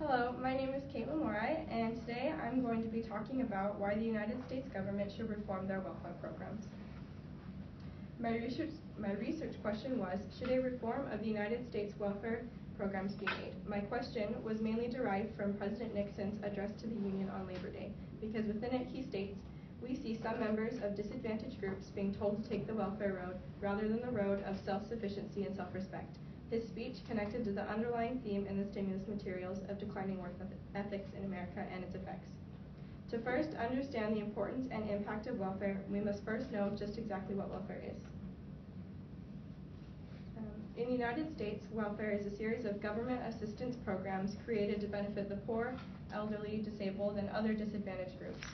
Hello, my name is Caitlin Morai, and today I'm going to be talking about why the United States government should reform their welfare programs. My research question was, should a reform of the United States welfare programs be made? My question was mainly derived from President Nixon's address to the Union on Labor Day, because within it he states, "We see some members of disadvantaged groups being told to take the welfare road rather than the road of self-sufficiency and self-respect." His speech connected to the underlying theme in the stimulus materials of declining work ethics in America and its effects. To first understand the importance and impact of welfare, we must first know just exactly what welfare is. In the United States, welfare is a series of government assistance programs created to benefit the poor, elderly, disabled, and other disadvantaged groups.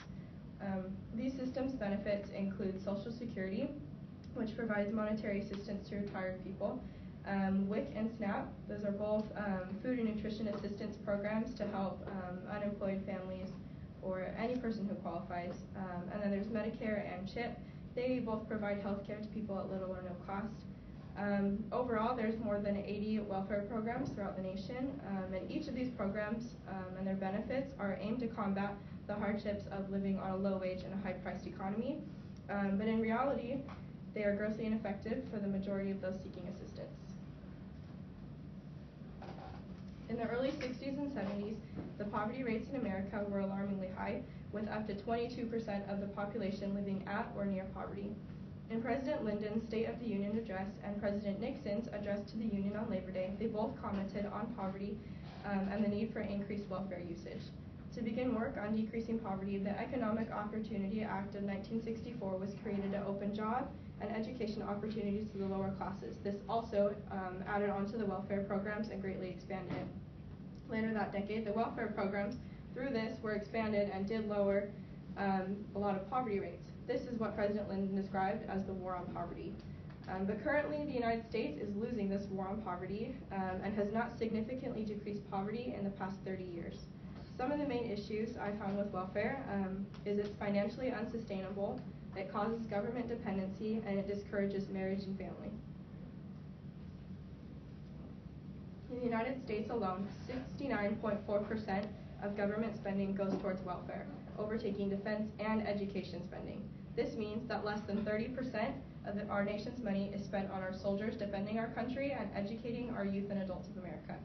These systems benefits include Social Security, which provides monetary assistance to retired people, WIC and SNAP, those are both food and nutrition assistance programs to help unemployed families or any person who qualifies. And then there's Medicare and CHIP. They both provide health care to people at little or no cost. Overall, there's more than 80 welfare programs throughout the nation, and each of these programs and their benefits are aimed to combat the hardships of living on a low wage and a high-priced economy. But in reality, they are grossly ineffective for the majority of those seeking assistance. In the early 60s and 70s, the poverty rates in America were alarmingly high, with up to 22% of the population living at or near poverty. In President Lyndon's State of the Union address and President Nixon's address to the Union on Labor Day, they both commented on poverty and the need for increased welfare usage. To begin work on decreasing poverty, the Economic Opportunity Act of 1964 was created to open job and education opportunities to the lower classes. This also added on to the welfare programs and greatly expanded it. Later that decade, the welfare programs through this were expanded and did lower a lot of poverty rates. This is what President Lyndon described as the war on poverty. But currently, the United States is losing this war on poverty and has not significantly decreased poverty in the past 30 years. Some of the main issues I found with welfare is it's financially unsustainable, it causes government dependency, and it discourages marriage and family. In the United States alone, 69.4% of government spending goes towards welfare, overtaking defense and education spending. This means that less than 30% of our nation's money is spent on our soldiers defending our country and educating our youth and adults of America.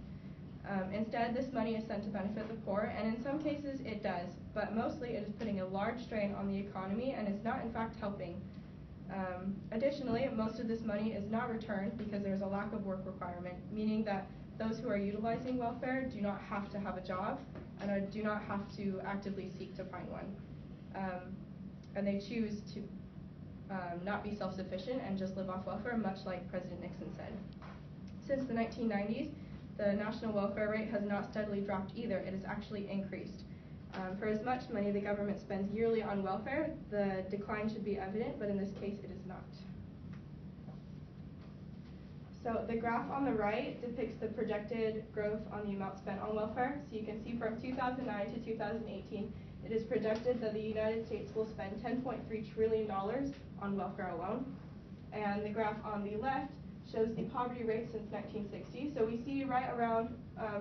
Instead, this money is sent to benefit the poor, and in some cases it does, but mostly it is putting a large strain on the economy and is not in fact helping. Additionally, most of this money is not returned because there is a lack of work requirement, meaning that those who are utilizing welfare do not have to have a job and do not have to actively seek to find one. And they choose to not be self-sufficient and just live off welfare, much like President Nixon said. Since the 1990s, the national welfare rate has not steadily dropped either. It has actually increased. For as much money the government spends yearly on welfare, the decline should be evident, but in this case it is not. So the graph on the right depicts the projected growth on the amount spent on welfare. So you can see from 2009 to 2018, it is projected that the United States will spend $10.3 trillion on welfare alone. And the graph on the left shows the poverty rate since 1960. So we see right around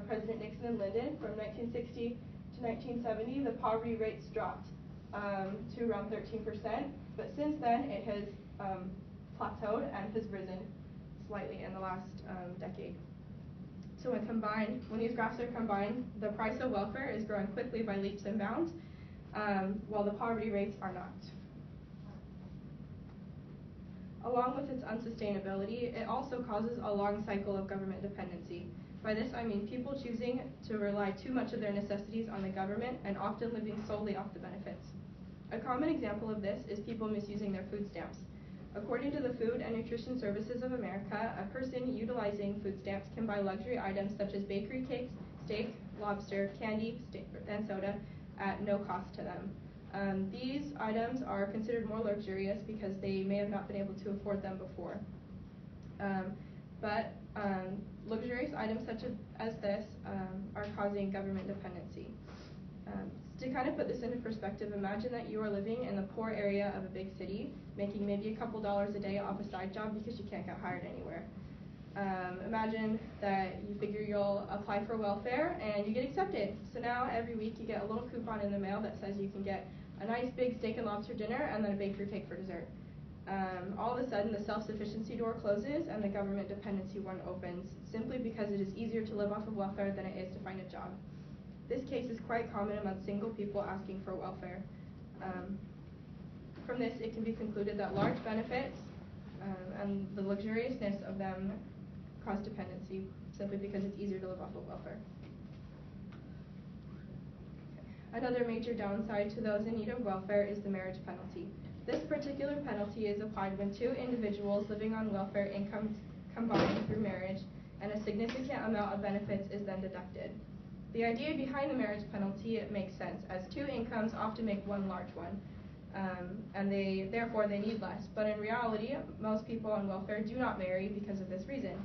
President Nixon and Lyndon, from 1960 to 1970, the poverty rates dropped to around 13%. But since then, it has plateaued and has risen slightly in the last decade. So when these graphs are combined, the price of welfare is growing quickly by leaps and bounds, while the poverty rates are not. Along with its unsustainability, it also causes a long cycle of government dependency. By this I mean people choosing to rely too much of their necessities on the government and often living solely off the benefits. A common example of this is people misusing their food stamps. According to the Food and Nutrition Services of America, a person utilizing food stamps can buy luxury items such as bakery cakes, steak, lobster, candy, and soda at no cost to them. These items are considered more luxurious because they may have not been able to afford them before. But luxurious items such as this are causing government dependency. To kind of put this into perspective, imagine that you are living in the poor area of a big city, making maybe a couple dollars a day off a side job because you can't get hired anywhere. Imagine that you figure you'll apply for welfare and you get accepted. So now every week you get a little coupon in the mail that says you can get a nice big steak and lobster dinner and then a bakery cake for dessert. All of a sudden the self-sufficiency door closes and the government dependency one opens, simply because it is easier to live off of welfare than it is to find a job. This case is quite common among single people asking for welfare. From this, it can be concluded that large benefits and the luxuriousness of them cause dependency, simply because it's easier to live off of welfare. Another major downside to those in need of welfare is the marriage penalty. This particular penalty is applied when two individuals living on welfare incomes combine through marriage, and a significant amount of benefits is then deducted. The idea behind the marriage penalty makes sense, as two incomes often make one large one, and therefore they need less. But in reality, most people on welfare do not marry because of this reason.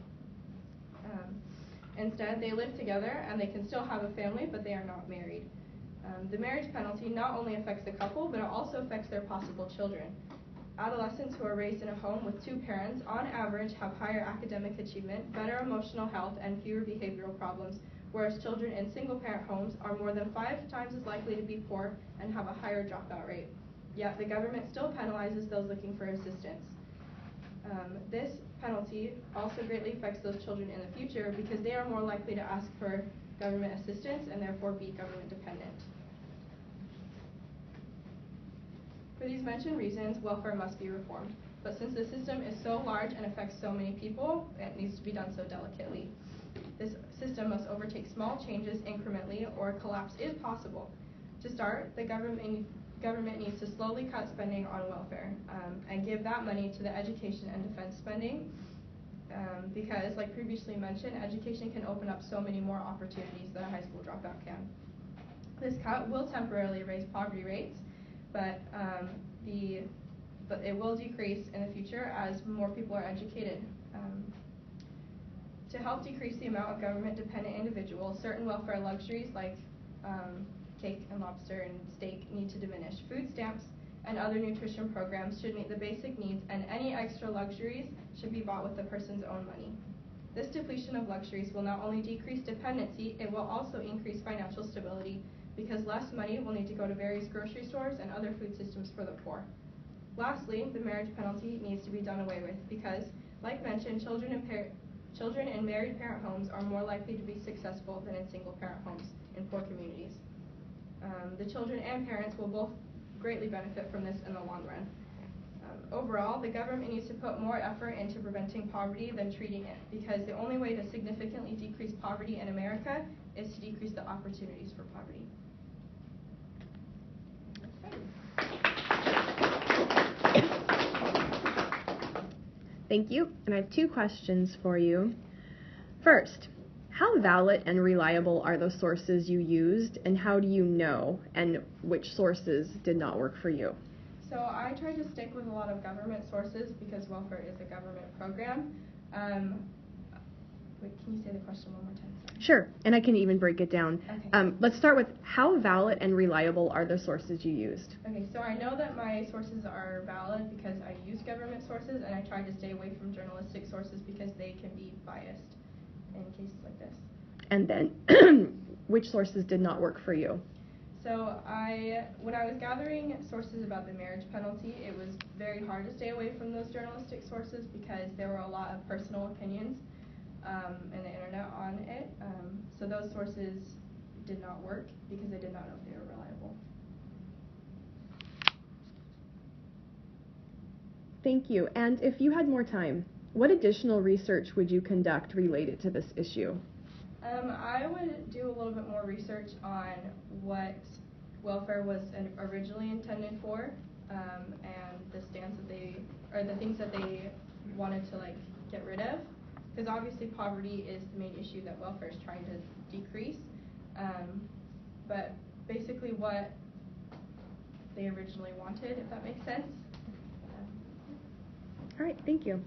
Instead, they live together and they can still have a family, but they are not married. The marriage penalty not only affects the couple, but it also affects their possible children. Adolescents who are raised in a home with two parents, on average, have higher academic achievement, better emotional health, and fewer behavioral problems, whereas children in single-parent homes are more than 5 times as likely to be poor and have a higher dropout rate. Yet the government still penalizes those looking for assistance. This penalty also greatly affects those children in the future because they are more likely to ask for government assistance and therefore be government dependent. For these mentioned reasons, welfare must be reformed. But since the system is so large and affects so many people, it needs to be done so delicately. This system must overtake small changes incrementally, or collapse is possible. To start, the government needs to slowly cut spending on welfare and give that money to the education and defense spending, because, like previously mentioned, education can open up so many more opportunities than a high school dropout can. This cut will temporarily raise poverty rates, but it will decrease in the future as more people are educated. To help decrease the amount of government-dependent individuals, certain welfare luxuries like cake and lobster and steak need to diminish. Food stamps and other nutrition programs should meet the basic needs, and any extra luxuries should be bought with the person's own money. This depletion of luxuries will not only decrease dependency, it will also increase financial stability, because less money will need to go to various grocery stores and other food systems for the poor. Lastly, the marriage penalty needs to be done away with because, like mentioned, children in married parent homes are more likely to be successful than in single parent homes in poor communities. The children and parents will both greatly benefit from this in the long run. Overall, the government needs to put more effort into preventing poverty than treating it, because the only way to significantly decrease poverty in America is to decrease the opportunities for poverty. Thank you, and I have 2 questions for you. First, how valid and reliable are those sources you used, and how do you know, and which sources did not work for you? So I try to stick with a lot of government sources because welfare is a government program. Wait, can you say the question one more time? Sorry. Sure, and I can even break it down. Okay. Let's start with how valid and reliable are the sources you used? Okay, so I know that my sources are valid because I use government sources, and I try to stay away from journalistic sources because they can be biased in cases like this. And then, which sources did not work for you? So when I was gathering sources about the marriage penalty, it was very hard to stay away from those journalistic sources because there were a lot of personal opinions in the internet on it. So those sources did not work because I did not know if they were reliable. Thank you. And if you had more time, what additional research would you conduct related to this issue? I would do a little bit more research on what welfare was originally intended for, and the stance that the things that they wanted to get rid of, because obviously poverty is the main issue that welfare is trying to decrease, but basically what they originally wanted, if that makes sense. All right, thank you.